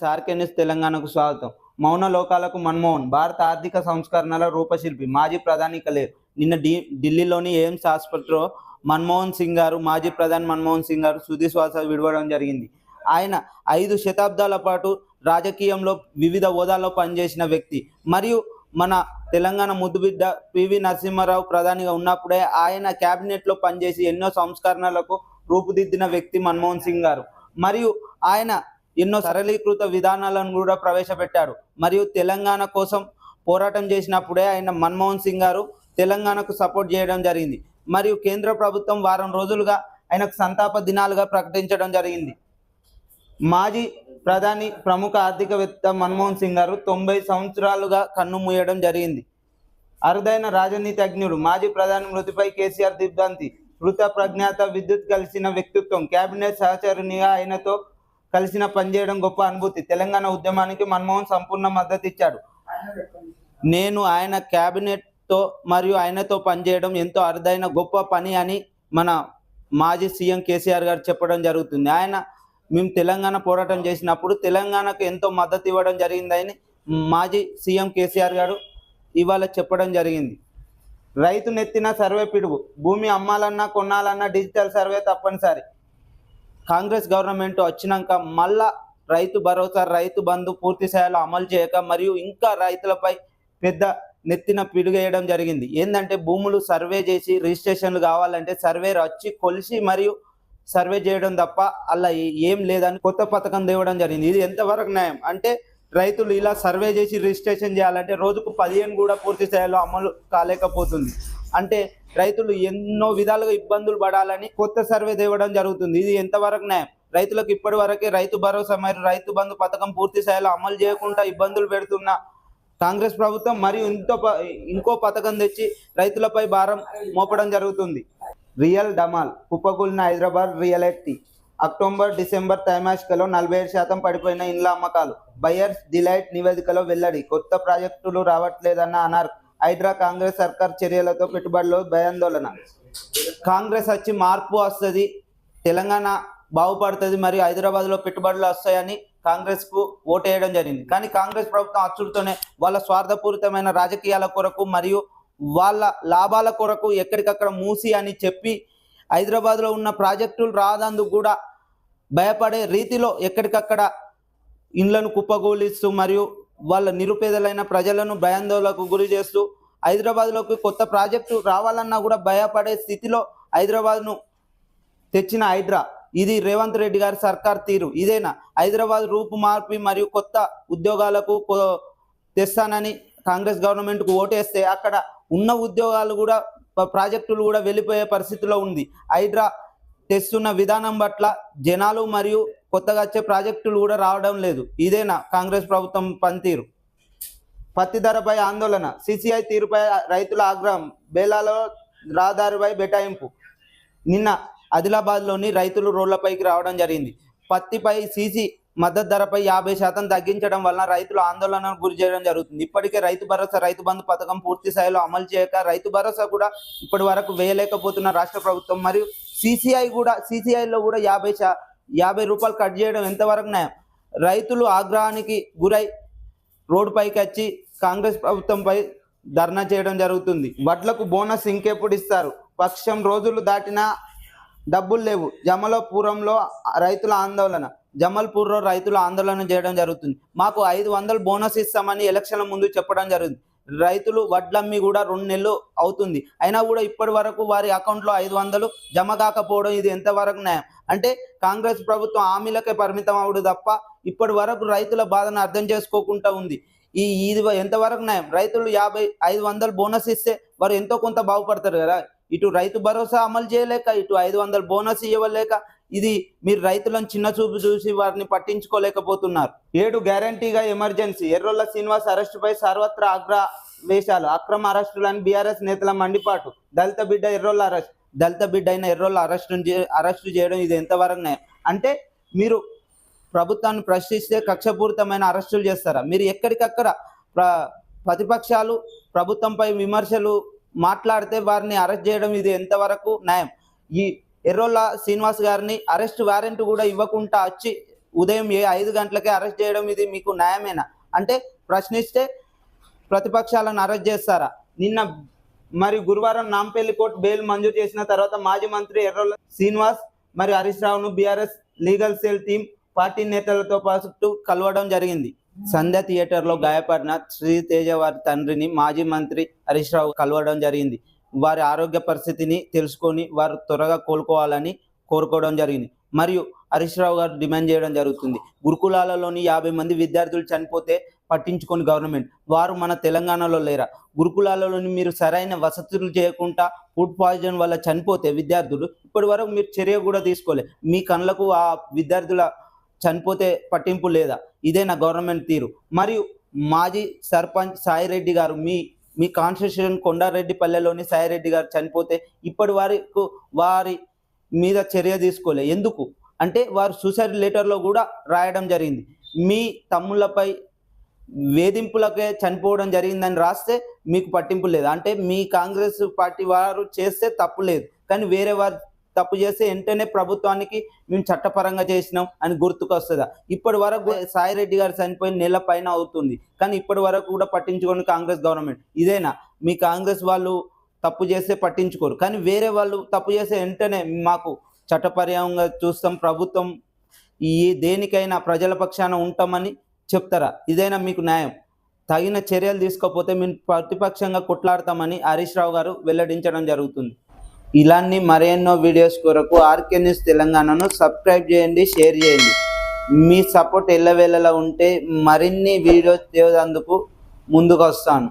Friends, RK news తెలంగాణకు స్వాగతం. మౌన లోకాలకు మన్మోహన్ భారత ఆర్థిక సంస్కరణల రూపశిల్పి మాజీ ప్రధాని కలేరు. నిన్న ఢిల్లీలోని ఎయిమ్స్ ఆసుపత్రిలో మాజీ ప్రధాని మన్మోహన్ సింగ్ గారు తుది శ్వాస విడవడం జరిగింది. ఆయన 5 శతాబ్దాల పాటు రాజకీయంలో వివిధ హోదాల్లో పనిచేసిన వ్యక్తి మరియు మన తెలంగాణ ముద్దుబిడ్డ పివి నరసింహారావు ప్రధానిగా ఉన్నప్పుడే ఆయన క్యాబినెట్లో పనిచేసి ఎన్నో సంస్కరణలకు రూపుదిద్దిన వ్యక్తి మన్మోహన్ సింగ్ గారు. మరియు ఆయన ఎన్నో సరళీకృత విధానాలను కూడా ప్రవేశపెట్టాడు. మరియు తెలంగాణ కోసం పోరాటం చేసినప్పుడే ఆయన మన్మోహన్ సింగ్ గారు తెలంగాణకు సపోర్ట్ చేయడం జరిగింది. మరియు కేంద్ర ప్రభుత్వం వారం రోజులుగా ఆయనకు సంతాప దినాలుగా ప్రకటించడం జరిగింది. మాజీ ప్రధాని ప్రముఖ ఆర్థికవేత్త మన్మోహన్ సింగ్ గారు 90 సంవత్సరాలుగా కన్ను మూయడం జరిగింది. అరుదైన రాజనీతిజ్ఞుడు, మాజీ ప్రధాని మృతిపై కేసీఆర్ దిగ్భ్రాంతి. కృత ప్రజ్ఞాత విద్యుత్ కలిసిన వ్యక్తిత్వం, కేబినెట్ సహచరునిగా ఆయనతో కలిసిన పనిచేయడం గొప్ప అనుభూతి. తెలంగాణ ఉద్యమానికి మన్మోహన్ సంపూర్ణ మద్దతు ఇచ్చాడు. నేను ఆయన క్యాబినెట్తో మరియు ఆయనతో పనిచేయడం ఎంతో అరుదైన గొప్ప పని అని మన మాజీ సీఎం కేసీఆర్ గారు చెప్పడం జరుగుతుంది. మేము తెలంగాణ పోరాటం చేసినప్పుడు తెలంగాణకు ఎంతో మద్దతు ఇవ్వడం జరిగిందని మాజీ సీఎం కేసీఆర్ గారు ఇవాళ చెప్పడం జరిగింది. రైతు నెత్తిన సర్వే పిడుగు, భూమి అమ్మాలన్నా కొనాలన్నా డిజిటల్ సర్వే తప్పనిసరి. కాంగ్రెస్ గవర్నమెంట్ వచ్చినాక మళ్ళా రైతు భరోసా, రైతు బంధు పూర్తి స్థాయిలో అమలు చేయక మరియు ఇంకా రైతులపై పెద్ద నెత్తిన పిడుగేయడం జరిగింది. ఏంటంటే భూములు సర్వే చేసి రిజిస్ట్రేషన్లు కావాలంటే సర్వేర్ వచ్చి కొలిసి మరియు సర్వే చేయడం తప్ప అలా ఏం లేదని కొత్త పథకం తేవడం జరిగింది. ఇది ఎంతవరకు న్యాయం అంటే రైతులు ఇలా సర్వే చేసి రిజిస్ట్రేషన్ చేయాలంటే రోజుకు 15 కూడా పూర్తి స్థాయిలో అమలు కాలేకపోతుంది. అంటే రైతులు ఎన్నో విధాలుగా ఇబ్బందులు పడాలని కొత్త సర్వే తేవడం జరుగుతుంది. ఇది ఎంతవరకు న్యాయం? రైతులకు ఇప్పటి వరకే రైతు భరోసా మరియు రైతు బంధు పథకం పూర్తి స్థాయిలో అమలు చేయకుండా ఇబ్బందులు పెడుతున్న కాంగ్రెస్ ప్రభుత్వం మరియు ఇంకో పథకం తెచ్చి రైతులపై భారం మోపడం జరుగుతుంది. రియల్ డమాల్, కుప్పకూలిన హైదరాబాద్ రియల్టీ. అక్టోబర్ డిసెంబర్ త్రైమాసికంలో 47% పడిపోయిన ఇండ్ల అమ్మకాలు. బయర్స్ డిలైట్ నివేదికలో వెల్లడి. కొత్త ప్రాజెక్టులు రావట్లేదన్న అనార్క్. హైడ్రా కాంగ్రెస్ సర్కార్ చర్యలతో పెట్టుబడుల్లో భయాందోళన. కాంగ్రెస్ వచ్చి మార్పు వస్తుంది, తెలంగాణ బాగుపడుతుంది మరియు హైదరాబాద్లో పెట్టుబడులు వస్తాయని కాంగ్రెస్కు ఓటేయడం జరిగింది. కానీ కాంగ్రెస్ ప్రభుత్వం అచ్చుడుతోనే వాళ్ళ స్వార్థపూరితమైన రాజకీయాల కొరకు మరియు వాళ్ళ లాభాల కొరకు ఎక్కడికక్కడ మూసి అని చెప్పి హైదరాబాద్లో ఉన్న ప్రాజెక్టులు రాదందుకు కూడా భయపడే రీతిలో ఎక్కడికక్కడ ఇండ్లను కుప్పగూలిస్తూ మరియు వాళ్ళ నిరుపేదలైన ప్రజలను భయాందోళనకు గురి చేస్తూ హైదరాబాద్లోకి కొత్త ప్రాజెక్టు రావాలన్నా కూడా భయపడే స్థితిలో హైదరాబాద్ను తెచ్చిన హైడ్రా. ఇది రేవంత్ రెడ్డి గారి సర్కార్ తీరు ఇదేనా? హైదరాబాద్ రూపు మార్పి మరియు కొత్త ఉద్యోగాలకు తెస్తానని కాంగ్రెస్ గవర్నమెంట్కు ఓటేస్తే అక్కడ ఉన్న ఉద్యోగాలు కూడా ప్రాజెక్టులు కూడా వెళ్ళిపోయే పరిస్థితిలో ఉంది. హైడ్రా తెస్తున్న విధానం పట్ల జనాలు మరియు కొత్తగా వచ్చే ప్రాజెక్టులు కూడా రావడం లేదు. ఇదేనా కాంగ్రెస్ ప్రభుత్వం పనితీరు? పత్తి ధరపై ఆందోళన, సిసిఐ తీరుపై రైతుల ఆగ్రహం, బేలాలో రహదారిపై బైఠాయింపు. నిన్న ఆదిలాబాద్లోని రైతులు రోడ్లపైకి రావడం జరిగింది. పత్తిపై సీసీ మద్దతు ధరపై 50% తగ్గించడం వలన రైతులు ఆందోళనకు గురి చేయడం జరుగుతుంది. ఇప్పటికే రైతు భరోసా, రైతు బంధు పథకం పూర్తి స్థాయిలో అమలు చేయక రైతు భరోసా కూడా ఇప్పటి వరకు వేయలేకపోతున్న రాష్ట్ర ప్రభుత్వం మరియు సిసిఐలో కూడా 50 రూపాయలు కట్ చేయడం ఎంతవరకు న్యాయం? రైతులు ఆగ్రహానికి గురై రోడ్డుపైకి వచ్చి కాంగ్రెస్ ప్రభుత్వంపై ధర్నా చేయడం జరుగుతుంది. వడ్లకు బోనస్ ఇంకెప్పుడు ఇస్తారు? పక్షం రోజులు దాటినా డబ్బులు లేవు. జమలపూర్లో రైతుల ఆందోళన చేయడం జరుగుతుంది. మాకు 500 బోనస్ ఇస్తామని ఎలక్షన్ల ముందు చెప్పడం జరుగుతుంది. రైతులు వడ్లమ్మి కూడా 2 నెలలు అవుతుంది, అయినా కూడా ఇప్పటి వరకు వారి అకౌంట్లో 500 జమ కాకపోవడం ఇది ఎంతవరకు న్యాయం? అంటే కాంగ్రెస్ ప్రభుత్వం హామీలకే పరిమితం అవడు తప్ప ఇప్పటి వరకు రైతుల బాధను అర్థం చేసుకోకుండా ఉంది. ఇది ఎంతవరకు న్యాయం? రైతులు 500 బోనస్ ఇస్తే వారు ఎంతో కొంత బాగుపడతారు కదా. ఇటు రైతు భరోసా అమలు చేయలేక, ఇటు 500 బోనస్ ఇవ్వలేక ఇది మీరు రైతులను చిన్న చూపు చూసి వారిని పట్టించుకోలేకపోతున్నారు. 7 గ్యారంటీగా ఎమర్జెన్సీ. ఎర్రోల్ల శ్రీనివాస్ అరెస్టుపై సర్వత్రా ఆగ్రహవేశాలు. అక్రమ అరెస్టులని బీఆర్ఎస్ నేతల మండిపాటు. దళిత బిడ్డ అయిన ఎర్రోల్ల అరెస్టు చేయడం ఇది ఎంతవరకు న్యాయం? అంటే మీరు ప్రభుత్వాన్ని ప్రశ్నిస్తే కక్షపూరితమైన అరెస్టులు చేస్తారా? మీరు ఎక్కడికక్కడ ప్రతిపక్షాలు ప్రభుత్వంపై విమర్శలు మాట్లాడితే వారిని అరెస్ట్ చేయడం ఇది ఎంతవరకు న్యాయం? ఈ ఎర్రోల్ల శ్రీనివాస్ గారిని అరెస్ట్ వారెంట్ కూడా ఇవ్వకుండా వచ్చి ఉదయం 5 గంటలకే అరెస్ట్ చేయడం ఇది మీకు న్యాయమేనా? అంటే ప్రశ్నిస్తే ప్రతిపక్షాలను అరెస్ట్ చేస్తారా? నిన్న మరియు గురువారం నాంపల్లి కోర్టు బెయిల్ మంజూరు చేసిన తర్వాత మాజీ మంత్రి ఎర్రొల్ల శ్రీనివాస్ మరియు హరీష్ రావును BRS legal cell team party నేతలతో పాటు కలవడం జరిగింది. సంధ్య థియేటర్లో గాయపడిన శ్రీతేజ వారి తండ్రిని మాజీ మంత్రి హరీష్ రావు కలవడం జరిగింది. వారి ఆరోగ్య పరిస్థితిని తెలుసుకొని వారు త్వరగా కోలుకోవాలని కోరుకోవడం జరిగింది. మరియు హరీష్ రావు గారు డిమాండ్ చేయడం జరుగుతుంది. గురుకులాలలోని 50 మంది విద్యార్థులు చనిపోతే పట్టించుకొని గవర్నమెంట్, వారు మన తెలంగాణలో లేరా? గురుకులాలలోని మీరు సరైన వసతులు చేయకుండా ఫుడ్ పాయిజన్ వల్ల చనిపోతే విద్యార్థులు ఇప్పటి వరకు మీరు చర్య కూడా తీసుకోలేదు. మీ కళ్ళకు ఆ విద్యార్థుల చనిపోతే పట్టింపు లేదా? ఇదే నా గవర్నమెంట్ తీరు. మరియు మాజీ సర్పంచ్ సాయిరెడ్డి గారు మీ కాన్స్టిట్యూషన్ కొండారెడ్డిపల్లెలోని సాయిరెడ్డి గారు చనిపోతే ఇప్పటి వరకు వారి మీద చర్య తీసుకోలే. ఎందుకు అంటే వారు సూసైడ్ లెటర్లో కూడా రాయడం జరిగింది. మీ తమ్ముళ్ళపై వేధింపులకే చనిపోవడం జరిగిందని రాస్తే మీకు పట్టింపు లేదు. అంటే మీ కాంగ్రెస్ పార్టీ వారు చేస్తే తప్పు లేదు, కానీ వేరే వారు తప్పు చేస్తే వెంటనే ప్రభుత్వానికి మేము చట్టపరంగా చేసినాం అని గుర్తుకొస్తుందా? ఇప్పటి వరకు సాయిరెడ్డి గారు చనిపోయిన నెల పైన అవుతుంది, కానీ ఇప్పటి వరకు కూడా పట్టించుకోని కాంగ్రెస్ గవర్నమెంట్. ఇదేనా? మీ కాంగ్రెస్ వాళ్ళు తప్పు చేస్తే పట్టించుకోరు, కానీ వేరే వాళ్ళు తప్పు చేస్తే వెంటనే మాకు చట్టపరంగా చూస్తాం, ప్రభుత్వం దేనికైనా ప్రజల పక్షాన ఉంటామని చెప్తారా? ఇదైనా మీకు న్యాయం? తగిన చర్యలు తీసుకోకపోతే మేము ప్రతిపక్షంగా కొట్లాడతామని హరీష్ రావు గారు వెల్లడించడం జరుగుతుంది. ఇలాంటి మరెన్నో వీడియోస్ కొరకు ఆర్కే న్యూస్ తెలంగాణను సబ్స్క్రైబ్ చేయండి, షేర్ చేయండి. మీ సపోర్ట్ ఎల్లవేళలా ఉంటే మరిన్ని వీడియోస్ చేసేందుకు ముందుకు వస్తాను.